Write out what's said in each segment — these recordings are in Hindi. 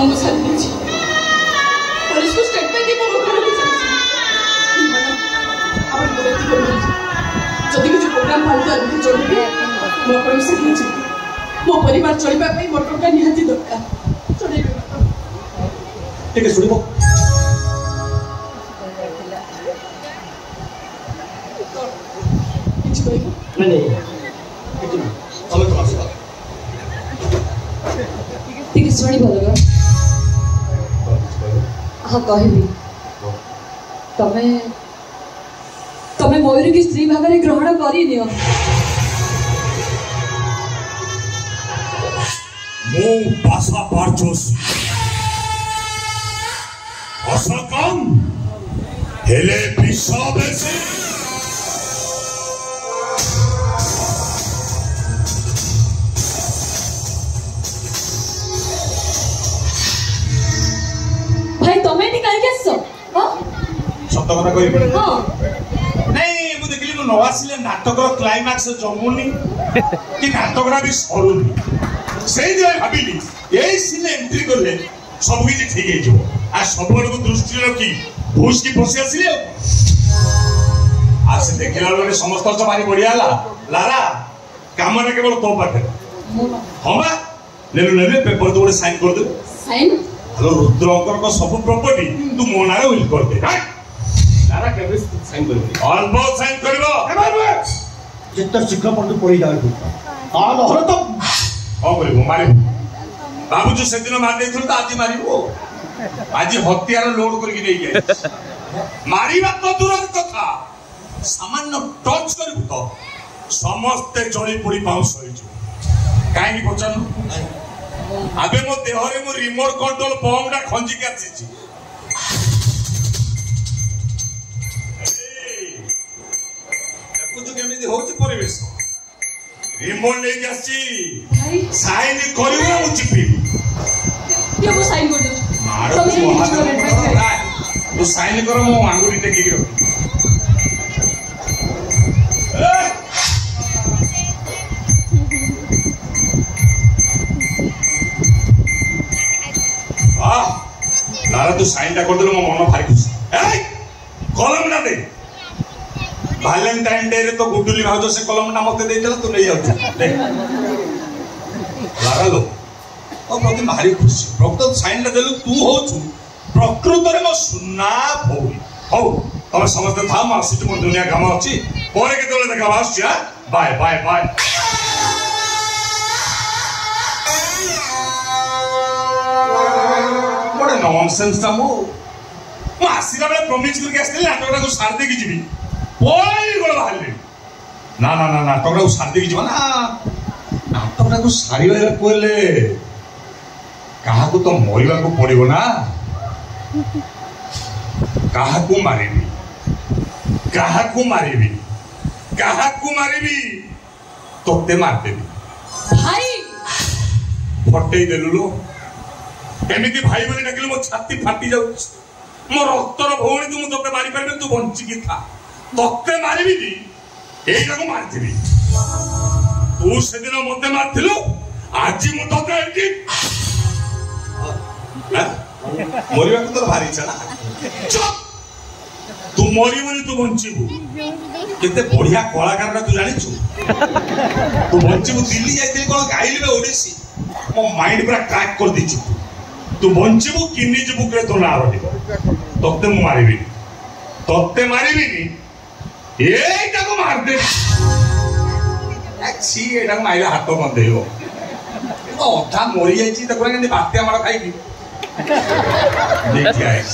काम को साथ दीजिए और इसको स्टेटमेंट की वो करो भी चाहिए आप गलती कर रही जदि किसी प्रोग्राम फालतू आदमी चलिए मो पर से कीजिए मो परिवार चलबा पई मो टका निहाती दरकार चलेबे ठीक है सुनिबो नहीं तमें तो आसी ठीक है सुनी बोलगा हाँ कहबी तमें तमें मयूर की स्त्री भाव में ग्रहण करी नियो मो भाषा पार्चोस असकम हेले विश्वबेसी भाई तमें नहीं कहीं कैसो हाँ सत्य कथा कहि हाँ नहीं मु देखली मु नवासिले नाटक क्लाइमैक्स जमुनी कि नाटकरा भी सरुनी सेही जे भाबिली एई सीन एंट्री करले सब किछि ठीक हे जो आ सब को दृष्टि रखी भूस की पसी आसिले आ से देखला लोने समस्त तो मारी बढ़िया ला लाला काम ना केवल तो पाटे हां बा ले पेपर तो साइन कर दे साइन हेलो रुद्रंकर को सब प्रॉपर्टी तू मोनारे विल कर दे लारा केबे साइन करबी ऑलमोस्ट साइन करबो एबार जितना शीघ्र पर तू पड़ी जावे आ नहर तो हां करबो मारे बाबू जो सेदिन मार देथुल तो आज मारिबो आज हत्यार लोड करके नहीं गए मारिबा तो दूर कथा सामान्य टच करबो तो समस्त जड़ी पड़ी पाउस होइजो काई की पचन आबे मो देहरे मो रिमोट कंट्रोल बम डा खंजी के आसी देखो तो केमिति होची परिवेश रिमोट ले जासी भाई साइन करियो मु चिपी ये वो साइन कर दो मारो तू साइन करो मो आंगुरी टेकी रख लारा तू साइन टा कर दे मो मन भारी खुशी ए कलम ना दे वैलेंटाइन डे रे तो गुडुली भाउजो से कलम ना मते देतला तू नहीं जाऊ दे लारा लो ओ प्रति भारी खुशी प्रकृत साइन टा देलु तू होछु प्रकृत रे मो सुना भौरी हो तमे समझते था मा सिट मो दुनिया काम अछि परे के तोले देखा आछी बाय बाय बाय बड़े नॉनसेंस ता मो आसीला बेले प्रॉमिस करके आस्ते नाटकटा को सार दे की जीवी पळाई गळ बाहरले ना ना ना नाटकटा को सार दे की जीवा ना नाटकटा को सारिबा कोले कहा को तो मरिबा को पड़िबो ना कहा को मारिबी कहा को मारिबी कहा को मारिबी तोते मार देबी भाई फटई देलु लो केमिति भाई बोली डाकिले मो छाती फाटी जाउ मो रक्तर भौणी तू तोते मारी परबे तू बंची की था तोते मारिबी दी एटा को मारथिबी तू सेदिन मते मारथिलु आज मु तोते एटी मरिबा को तो भारी इच्छा ना चुप तू मरिबनी तू बंचीबू केते बढ़िया कलाकार तू जानिछु तू बंचीबू दिल्ली जाइते कोन गाइलबे ओडिसी मो माइंड पूरा क्रैक कर दिछि तू बंचीबू किन्नी जीबू के तो ना रहिबो तोते मु मारिबी तोते मारिबीनी एटा को मार दे अच्छी एटा को माइला हाथ बंद देयो तो अधा मरि जाइछि त कोन बात्या मार खाइबी देखि आइस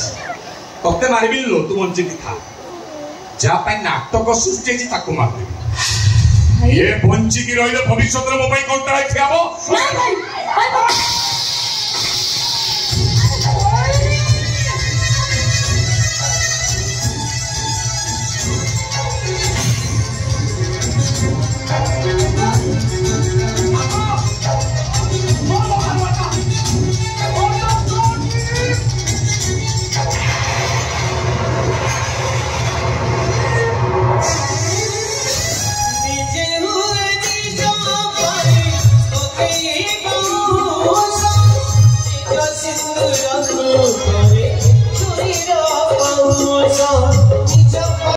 तोते मारिबी लो तू बंची की था जा पाई नाटक सृष्टि जी ताको मार दे ये बंची की रहिलो भविष्य रे मो पाई कोनटा ठियाबो ना भाई